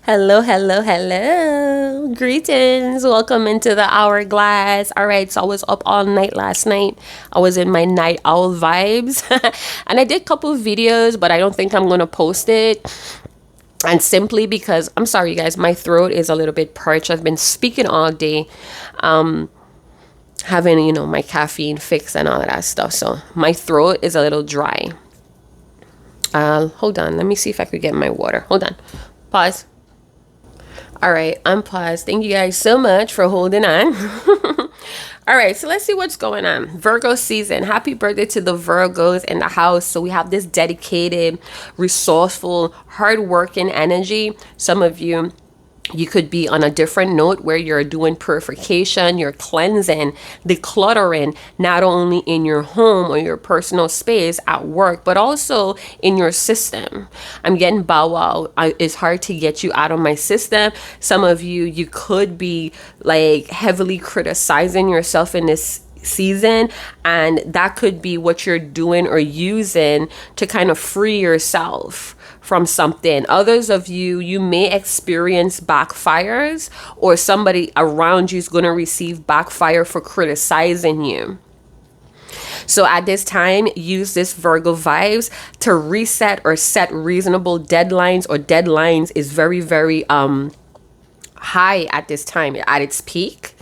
Hello, hello, hello. Greetings. Welcome into the hourglass. All right, so I was up all night last night. I was in my night owl vibes. And I did a couple of videos, but I don't think I'm going to post it. And simply because, I'm sorry, you guys, my throat is a little bit parched. I've been speaking all day, having, my caffeine fix and all of that stuff. So my throat is a little dry. Hold on. Let me see if I could get my water. Hold on. Pause. All right, I'm paused. Thank you guys so much for holding on. All right, so let's see what's going on. Virgo season. Happy birthday to the Virgos in the house. So we have this dedicated, resourceful, hardworking energy. Some of you could be on a different note where you're doing purification, you're cleansing, decluttering, not only in your home or your personal space at work, but also in your system. I'm getting bow wow. It's hard to get you out of my system. Some of you could be like heavily criticizing yourself in this season, and that could be what you're doing or using to kind of free yourself from something. Others of you may experience backfires, or somebody around you is going to receive backfire for criticizing you. So at this time, use this Virgo vibes to reset or set reasonable deadlines, or deadlines is very, very high at this time, at its peak.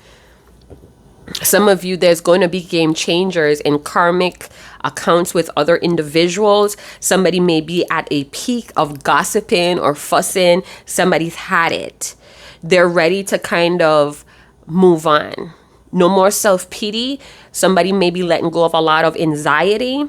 Some of you, there's going to be game changers in karmic accounts with other individuals. Somebody may be at a peak of gossiping or fussing. Somebody's had it. They're ready to kind of move on. No more self-pity. Somebody may be letting go of a lot of anxiety.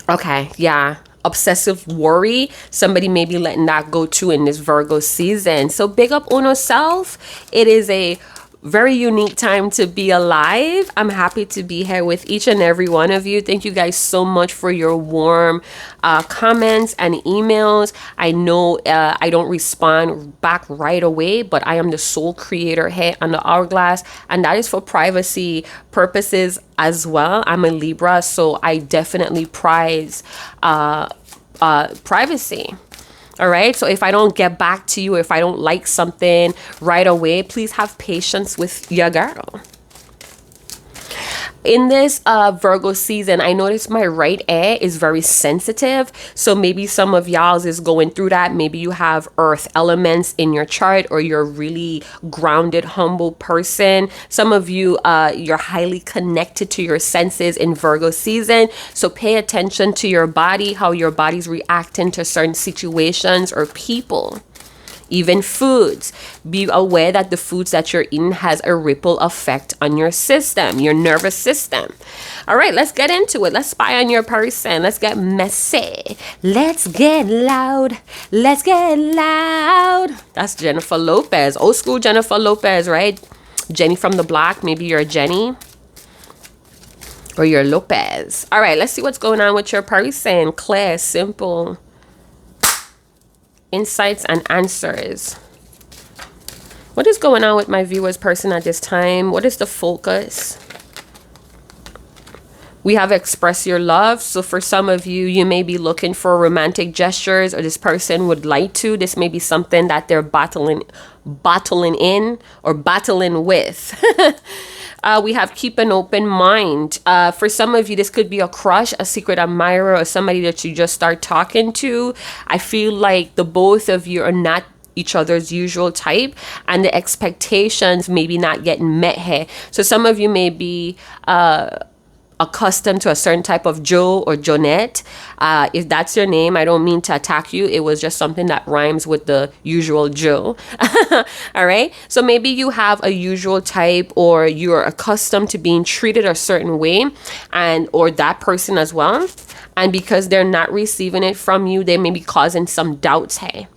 Okay, yeah. Obsessive worry. Somebody may be letting that go too in this Virgo season. So big up Uno self. It is a very unique time to be alive. I'm happy to be here with each and every one of you. Thank you guys so much for your warm comments and emails. I know I don't respond back right away, but I am the sole creator here on the Hourglass, and that is for privacy purposes as well. I'm a Libra, so I definitely prize privacy. All right. So if I don't get back to you, if I don't like something right away, please have patience with your girl. In this Virgo season, I noticed my right ear is very sensitive. So maybe some of y'all's is going through that. Maybe you have earth elements in your chart, or you're a really grounded, humble person. Some of you, you're highly connected to your senses in Virgo season. So pay attention to your body, how your body's reacting to certain situations or people. Even foods. Be aware that the foods that you're eating has a ripple effect on your system, your nervous system. All right, let's get into it. Let's spy on your person. Let's get messy. Let's get loud. Let's get loud. That's Jennifer Lopez. Old school Jennifer Lopez, right? Jenny from the block. Maybe you're Jenny. Or you're Lopez. All right, let's see what's going on with your person. Clear, simple insights and answers. What is going on with my viewer's person at this time? What is the focus? We have express your love. So for some of you, you may be looking for romantic gestures, or this person would like to. This may be something that they're bottling in or battling with. We have keep an open mind. For some of you, this could be a crush, a secret admirer, or somebody that you just start talking to. I feel like the both of you are not each other's usual type, and the expectations maybe not getting met here. So some of you may be accustomed to a certain type of Joe or Jonette. If that's your name, I don't mean to attack you. It was just something that rhymes with the usual Joe. All right. So maybe you have a usual type, or you're accustomed to being treated a certain way, and or that person as well. And because they're not receiving it from you, they may be causing some doubts. Hey.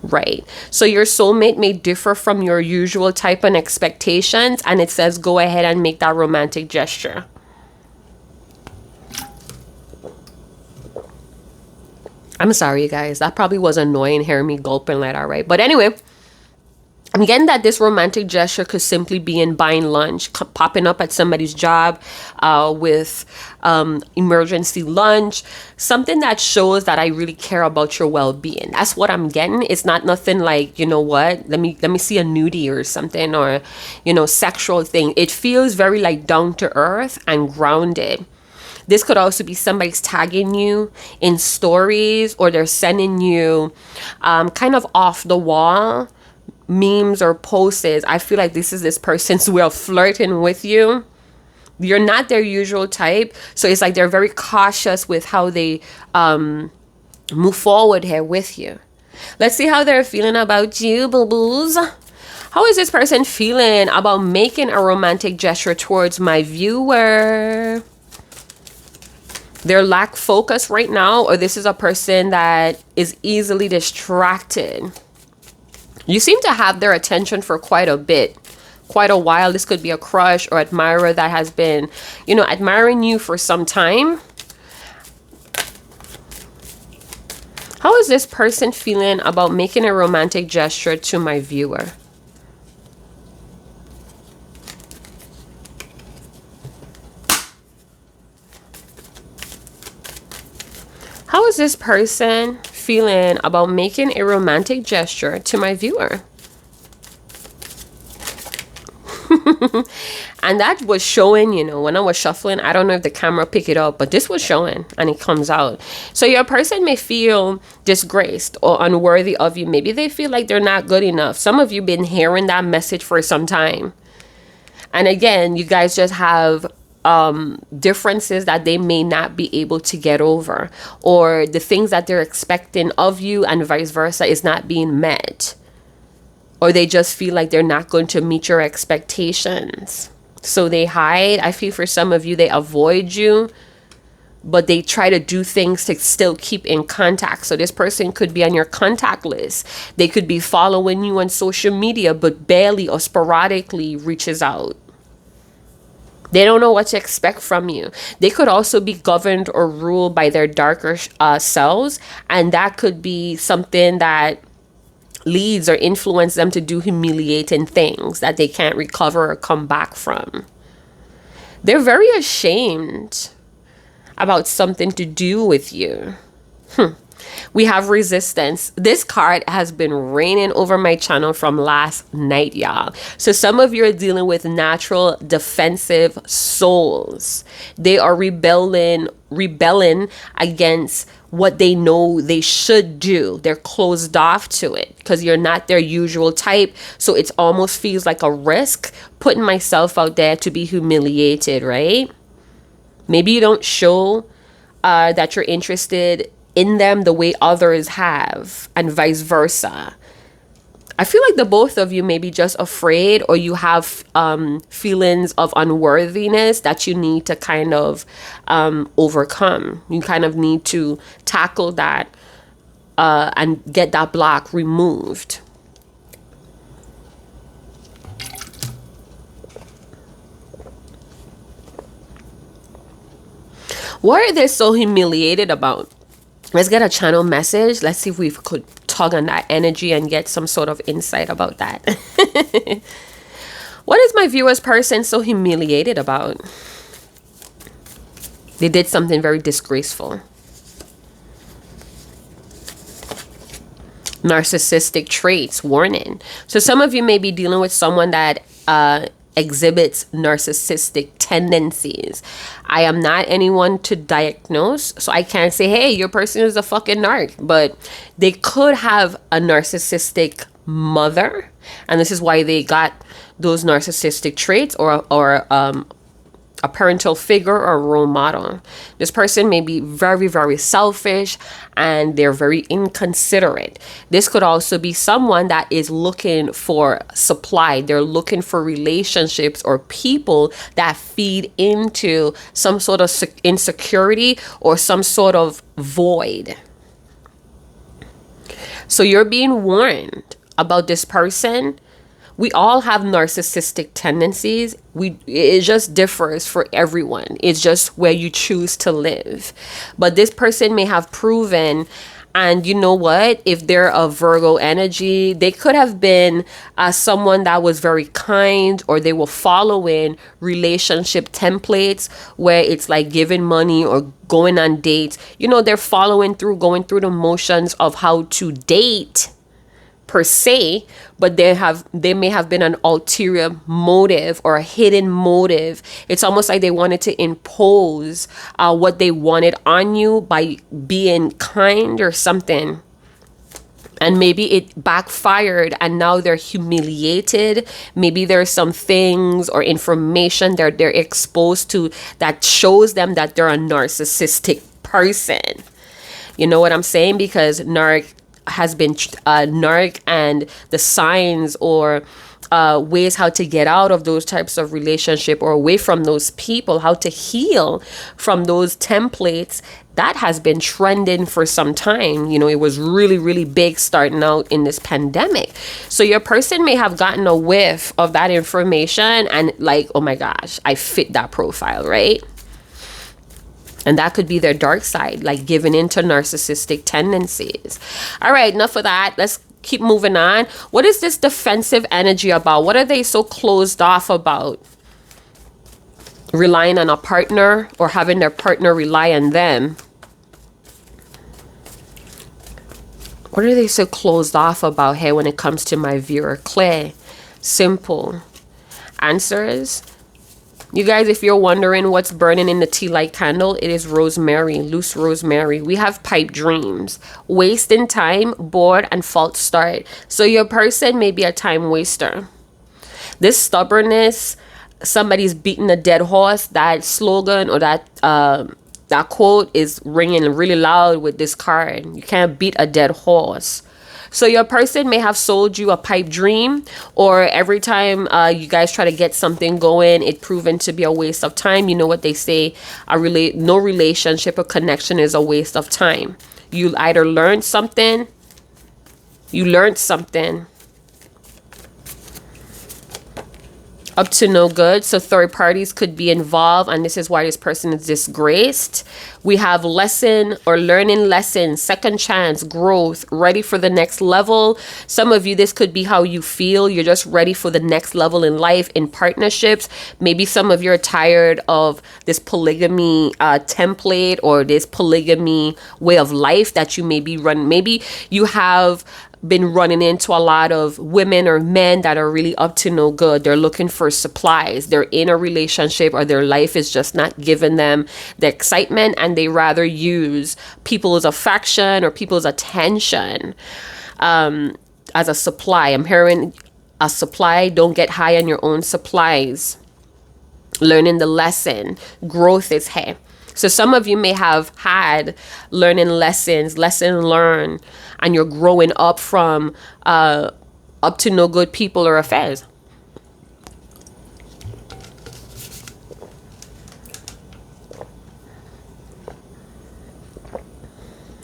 Right. So your soulmate may differ from your usual type and expectations, and it says go ahead and make that romantic gesture. I'm sorry, you guys. That probably was annoying hearing me gulping like that, right? But anyway, I'm getting that this romantic gesture could simply be in buying lunch, popping up at somebody's job with emergency lunch, something that shows that I really care about your well-being. That's what I'm getting. It's not nothing like, you know what, let me see a nudie or something, or, you know, sexual thing. It feels very like down to earth and grounded. This could also be somebody's tagging you in stories, or they're sending you kind of off the wall memes or posts. I feel like this is this person's way of flirting with you. You're not their usual type, so it's like they're very cautious with how they move forward here with you. Let's see how they're feeling about you, boo-boos. How is this person feeling about making a romantic gesture towards my viewer? They're lack focus right now, or this is a person that is easily distracted. You seem to have their attention for quite a while. This could be a crush or admirer that has been, you know, admiring you for some time. How is this person feeling about making a romantic gesture to my viewer? How is this person feeling about making a romantic gesture to my viewer? And that was showing, you know, when I was shuffling. I don't know if the camera picked it up, but this was showing and it comes out. So your person may feel disgraced or unworthy of you. Maybe they feel like they're not good enough. Some of you been hearing that message for some time. And again, you guys just have differences that they may not be able to get over, or the things that they're expecting of you and vice versa is not being met, or they just feel like they're not going to meet your expectations, so they hide. I feel for some of you, they avoid you, but they try to do things to still keep in contact. So this person could be on your contact list. They could be following you on social media, but barely or sporadically reaches out. They don't know what to expect from you. They could also be governed or ruled by their darker selves. And that could be something that leads or influences them to do humiliating things that they can't recover or come back from. They're very ashamed about something to do with you. We have resistance. This card has been raining over my channel from last night, y'all. So some of you are dealing with natural defensive souls. They are rebelling against what they know they should do. They're closed off to it because you're not their usual type. So it almost feels like a risk putting myself out there to be humiliated, right? Maybe you don't show that you're interested in them the way others have, and vice versa. I feel like the both of you may be just afraid, or you have feelings of unworthiness that you need to kind of overcome. You kind of need to tackle that and get that block removed. What are they so humiliated about? Let's get a channel message. Let's see if we could tug on that energy and get some sort of insight about that. What is my viewer's person so humiliated about? They did something very disgraceful. Narcissistic traits, warning. So some of you may be dealing with someone that exhibits narcissistic tendencies. I am not anyone to diagnose, so I can't say, hey, your person is a fucking narc, but they could have a narcissistic mother, and this is why they got those narcissistic traits, or a parental figure or a role model. This person may be very, very selfish, and they're very inconsiderate. This could also be someone that is looking for supply. They're looking for relationships or people that feed into some sort of insecurity or some sort of void. So you're being warned about this person. We all have narcissistic tendencies. It just differs for everyone. It's just where you choose to live. But this person may have proven And you know what? If they're a Virgo energy, they could have been someone that was very kind, or they were following relationship templates where it's like giving money or going on dates. You know, they're following through, going through the motions of how to date per se, but they may have been an ulterior motive or a hidden motive. It's almost like they wanted to impose what they wanted on you by being kind or something, and maybe it backfired and now they're humiliated. Maybe there's some things or information they're exposed to that shows them that they're a narcissistic person. You know what I'm saying? Because narc has been narc, and the signs or ways how to get out of those types of relationship or away from those people, how to heal from those templates, that has been trending for some time. You know, it was really, really big starting out in this pandemic. So your person may have gotten a whiff of that information and like, oh my gosh, I fit that profile, right? And that could be their dark side, like giving into narcissistic tendencies. All right, enough of that. Let's keep moving on. What is this defensive energy about? What are they so closed off about? Relying on a partner or having their partner rely on them. What are they so closed off about here when it comes to my viewer? Clear, simple answers. You guys, if you're wondering what's burning in the tea light candle, it is rosemary, loose rosemary. We have pipe dreams, wasting time, bored, and false start. So your person may be a time waster. This stubbornness, somebody's beating a dead horse. That slogan or that quote is ringing really loud with this card. You can't beat a dead horse. So your person may have sold you a pipe dream, or every time you guys try to get something going, it proven to be a waste of time. You know what they say, no relationship or connection is a waste of time. You either learned something, up to no good. So third parties could be involved, and this is why this person is disgraced. We have lesson or learning lessons, second chance, growth, ready for the next level. Some of you, this could be how you feel. You're just ready for the next level in life, in partnerships. Maybe some of you are tired of this polygamy template or this polygamy way of life that you may be running. Maybe you have been running into a lot of women or men that are really up to no good. They're looking for supplies. They're in a relationship, or their life is just not giving them the excitement, and they rather use people's affection or people's attention as a supply. I'm hearing a supply. Don't get high on your own supplies. Learning the lesson. Growth is here. So some of you may have had learning lessons, lesson learned, and you're growing up from up to no good people or affairs.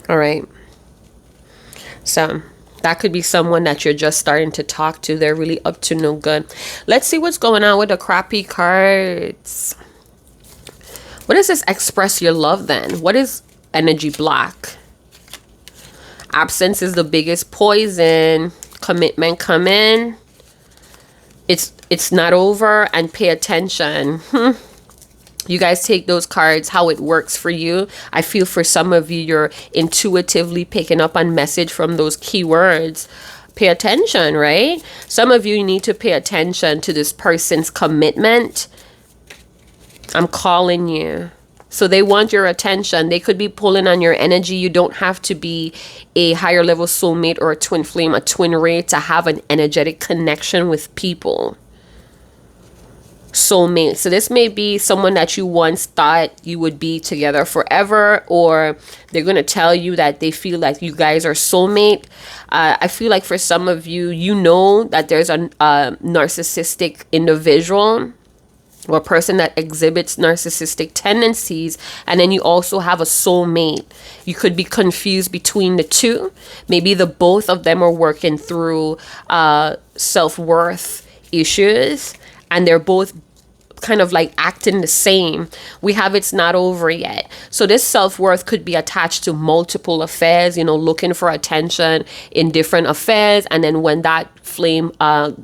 All right. So that could be someone that you're just starting to talk to. They're really up to no good. Let's see what's going on with the crappy cards. What does this express your love then? What is energy block? Absence is the biggest poison. Commitment come in. It's not over, and pay attention. You guys take those cards how it works for you. I feel for some of you, you're intuitively picking up on message from those keywords. Pay attention, right? Some of you need to pay attention to this person's commitment. I'm calling you. So they want your attention. They could be pulling on your energy. You don't have to be a higher level soulmate or a twin flame, a twin ray to have an energetic connection with people. Soulmate. So this may be someone that you once thought you would be together forever, or they're going to tell you that they feel like you guys are soulmate. I feel like for some of you, you know that there's a narcissistic individual or a person that exhibits narcissistic tendencies, and then you also have a soulmate. You could be confused between the two. Maybe the both of them are working through self-worth issues, and they're both kind of like acting the same. We have it's not over yet. So this self-worth could be attached to multiple affairs, you know, looking for attention in different affairs. And then when that flame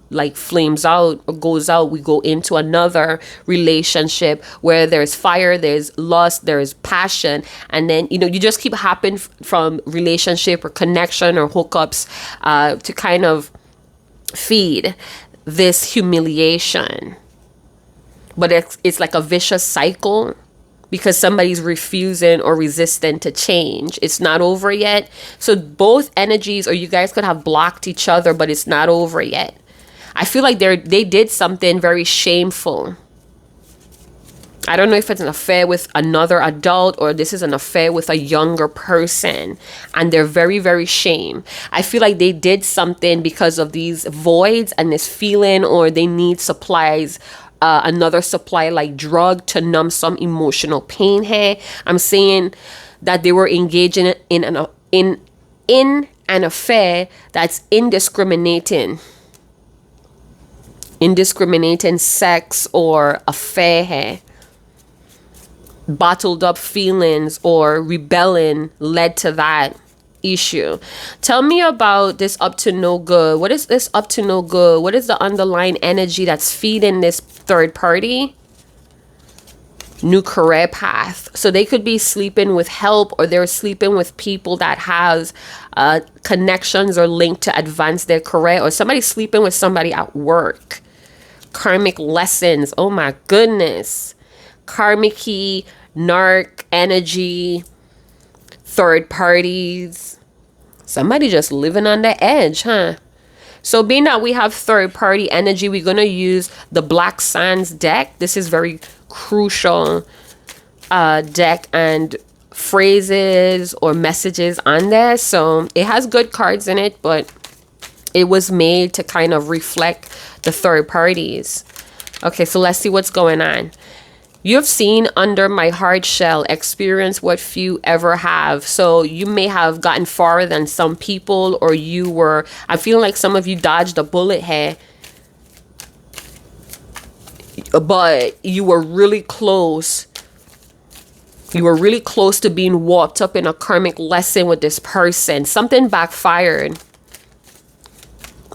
like flames out or goes out, we go into another relationship where there's fire, there's lust, there's passion. And then, you know, you just keep hopping from relationship or connection or hookups to kind of feed this humiliation. But it's like a vicious cycle because somebody's refusing or resistant to change. It's not over yet. So both energies, or you guys could have blocked each other, but it's not over yet. I feel like they did something very shameful. I don't know if it's an affair with another adult or this is an affair with a younger person, and they're very, very shame. I feel like they did something because of these voids and this feeling, or they need supplies, another supply like drug to numb some emotional pain here. I'm saying that they were engaging in an affair that's indiscriminating sex or affair here. Bottled up feelings or rebelling led to that issue. Tell me about this up to no good. What is this up to no good? What is the underlying energy that's feeding this third party? New career path. So they could be sleeping with help, or they're sleeping with people that has connections or linked to advance their career, or somebody sleeping with somebody at work. Karmic lessons. Oh my goodness. Karmic-y, narc energy, third parties. Somebody just living on the edge, huh? So being that we have third party energy, we're going to use the Black Sands deck. This is very crucial deck and phrases or messages on there. So it has good cards in it, but it was made to kind of reflect the third parties. Okay, so let's see what's going on. You've seen under my hard shell, experience what few ever have. So you may have gotten farther than some people, or I feel like some of you dodged a bullet here, but you were really close. You were really close to being warped up in a karmic lesson with this person. Something backfired.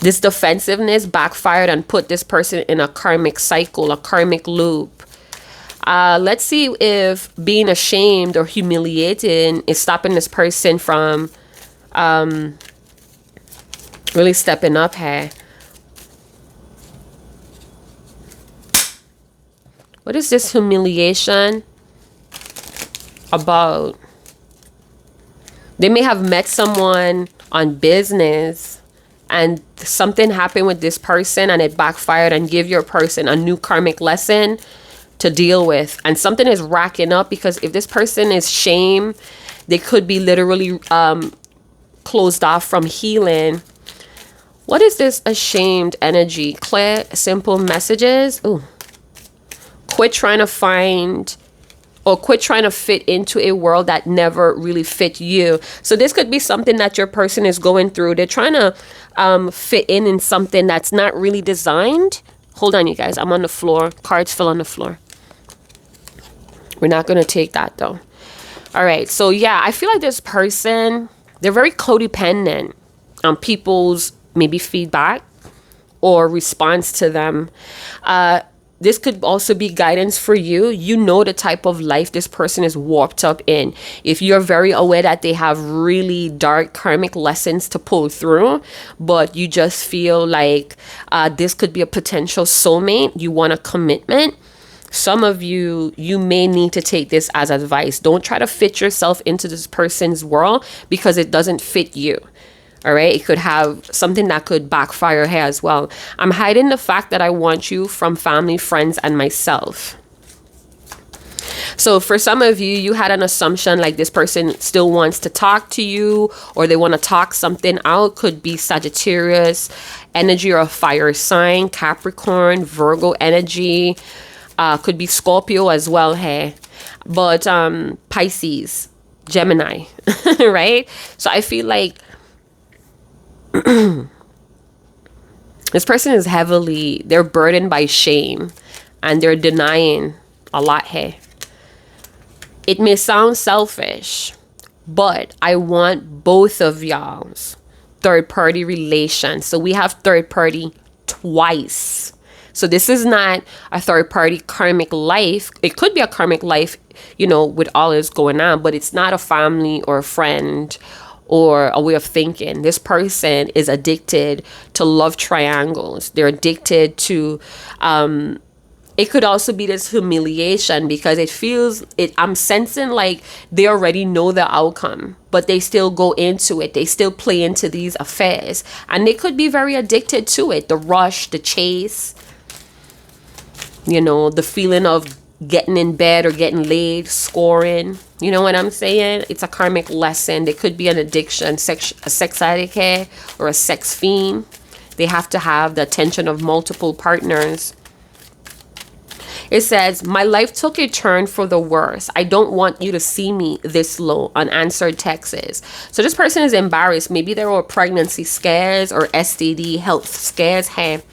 This defensiveness backfired and put this person in a karmic cycle, a karmic loop. Let's see if being ashamed or humiliated is stopping this person from really stepping up here. What is this humiliation about? They may have met someone on business and something happened with this person and it backfired and give your person a new karmic lesson to deal with. And something is racking up because if this person is shame, they could be literally closed off from healing. What is this ashamed energy? Clear, simple messages. Ooh. Quit trying to find or quit trying to fit into a world that never really fit you. So this could be something that your person is going through. They're trying to fit in something that's not really designed. Hold on, you guys. I'm on the floor. Cards fell on the floor. We're not going to take that, though. All right. So, yeah, I feel like this person, they're very codependent on people's maybe feedback or response to them. This could also be guidance for you. You know the type of life this person is warped up in. If you're very aware that they have really dark karmic lessons to pull through, but you just feel like this could be a potential soulmate, you want a commitment. Some of you may need to take this as advice. Don't try to fit yourself into this person's world because it doesn't fit you. All right. It could have something that could backfire here as well. I'm hiding the fact that I want you from family, friends, and myself. So for some of you, you had an assumption like this person still wants to talk to you or they want to talk something out. Could be Sagittarius energy or a fire sign, Capricorn, Virgo energy. Could be Scorpio as well here. But Pisces, Gemini, right? So I feel like this person is they're burdened by shame and they're denying a lot here. It may sound selfish, but I want both of y'all's third party relation. So we have third party twice. So this is not a third party karmic life. It could be a karmic life, you know, with all this going on, but it's not a family or a friend or a way of thinking. This person is addicted to love triangles. They're addicted to, it could also be this humiliation because I'm sensing like they already know the outcome, but they still go into it. They still play into these affairs, and they could be very addicted to it. The rush, the chase, you know, the feeling of getting in bed or getting laid, scoring. You know what I'm saying? It's a karmic lesson. There could be an addiction, a sex addict or a sex fiend. They have to have the attention of multiple partners. It says, my life took a turn for the worse. I don't want you to see me this low. Unanswered texts. So this person is embarrassed. Maybe there were pregnancy scares or STD health scares. Hey,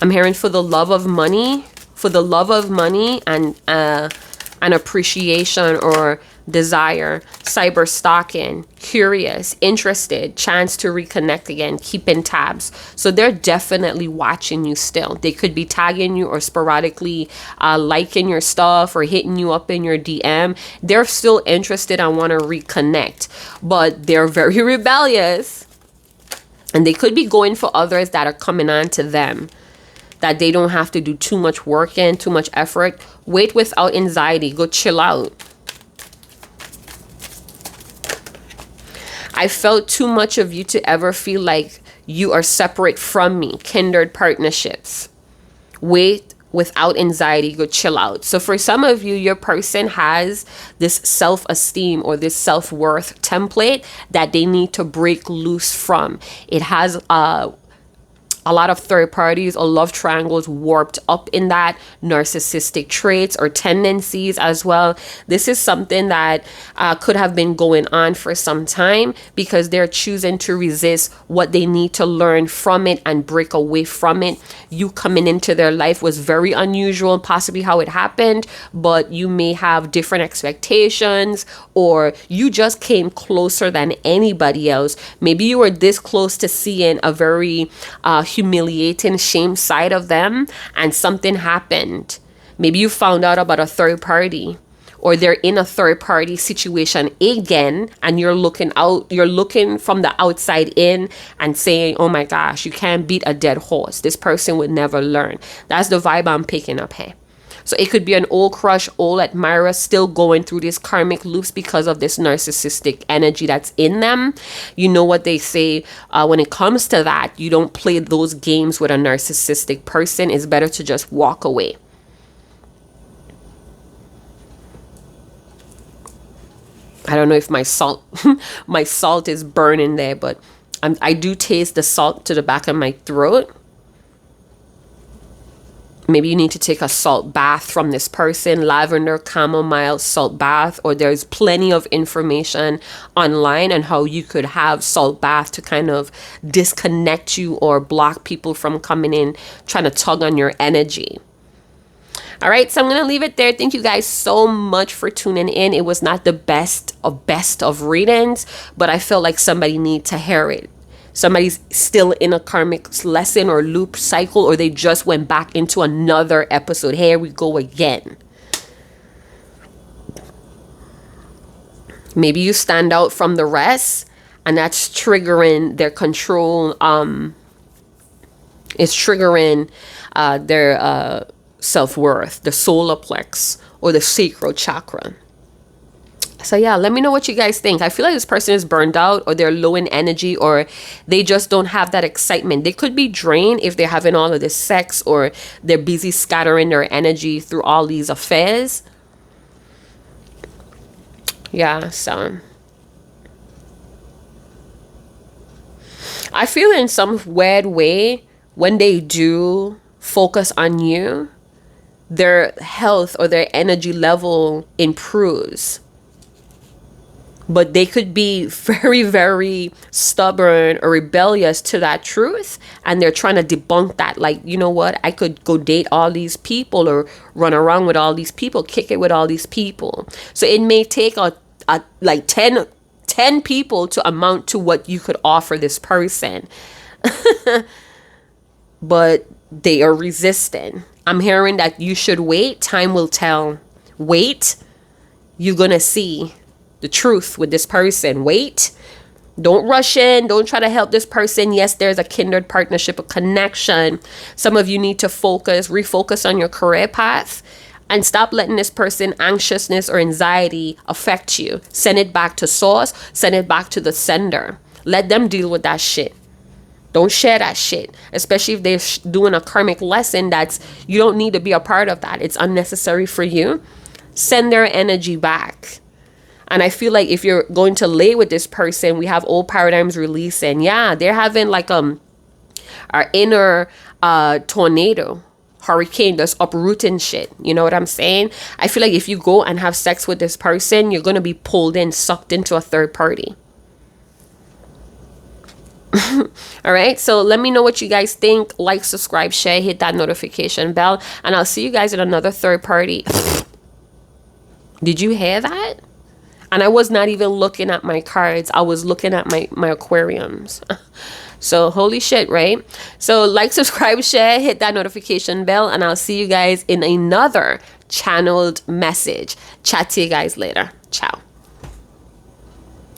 I'm hearing for the love of money, and an appreciation or desire, cyber stalking, curious, interested, chance to reconnect again, keeping tabs. So they're definitely watching you still. They could be tagging you or sporadically liking your stuff or hitting you up in your DM. They're still interested and want to reconnect, but they're very rebellious, and they could be going for others that are coming on to them, that they don't have to do too much work in, too much effort. Wait without anxiety. Go chill out. I felt too much of you to ever feel like you are separate from me. Kindred partnerships. Wait without anxiety. Go chill out. So for some of you, your person has this self-esteem or this self-worth template that they need to break loose from. It has a lot of third parties or love triangles warped up in that, narcissistic traits or tendencies as well. This is something that could have been going on for some time because they're choosing to resist what they need to learn from it and break away from it. You coming into their life was very unusual, possibly how it happened, but you may have different expectations, or you just came closer than anybody else. Maybe you were this close to seeing a very humiliating shame side of them, and something happened. Maybe you found out about a third party, or they're in a third party situation again, and you're looking from the outside in and saying, oh my gosh, you can't beat a dead horse. This person would never learn. That's the vibe I'm picking up here. So it could be an old crush, old admirer, still going through these karmic loops because of this narcissistic energy that's in them. You know what they say when it comes to that, you don't play those games with a narcissistic person. It's better to just walk away. I don't know if my salt is burning there, but I do taste the salt to the back of my throat. Maybe you need to take a salt bath from this person, lavender, chamomile, salt bath, or there's plenty of information online on how you could have salt bath to kind of disconnect you or block people from coming in, trying to tug on your energy. All right, so I'm going to leave it there. Thank you guys so much for tuning in. It was not the best of readings, but I felt like somebody need to hear it. Somebody's still in a karmic lesson or loop cycle, or they just went back into another episode. Here we go again. Maybe you stand out from the rest, and that's triggering their control. It's triggering their self-worth, the solar plex or the sacral chakra. So yeah, let me know what you guys think. I feel like this person is burned out, or they're low in energy, or they just don't have that excitement. They could be drained if they're having all of this sex, or they're busy scattering their energy through all these affairs. Yeah, so I feel in some weird way, when they do focus on you, their health or their energy level improves. but they could be very, very stubborn or rebellious to that truth, and they're trying to debunk that. Like, you know what, I could go date all these people or run around with all these people, kick it with all these people. So it may take a like 10 people to amount to what you could offer this person. But they are resistant. I'm hearing that you should wait. Time will tell. Wait. You're gonna see the truth with this person. Wait. Don't rush in. Don't try to help this person. Yes, there's a kindred partnership, a connection. Some of you need to refocus on your career path, and stop letting this person anxiousness or anxiety affect you. Send it back to source. Send it back to the sender. Let them deal with that shit. Don't share that shit, especially if they're doing a karmic lesson that's, you don't need to be a part of that. It's unnecessary for you. Send their energy back. And I feel like if you're going to lay with this person, we have old paradigms releasing. Yeah, they're having like our inner tornado, hurricane that's uprooting shit. You know what I'm saying? I feel like if you go and have sex with this person, you're going to be pulled in, sucked into a third party. All right, so let me know what you guys think. Like, subscribe, share, hit that notification bell, and I'll see you guys in another third party. Did you hear that? And I was not even looking at my cards. I was looking at my aquariums. So holy shit, right? So like, subscribe, share, hit that notification bell, and I'll see you guys in another channeled message. Chat to you guys later. Ciao.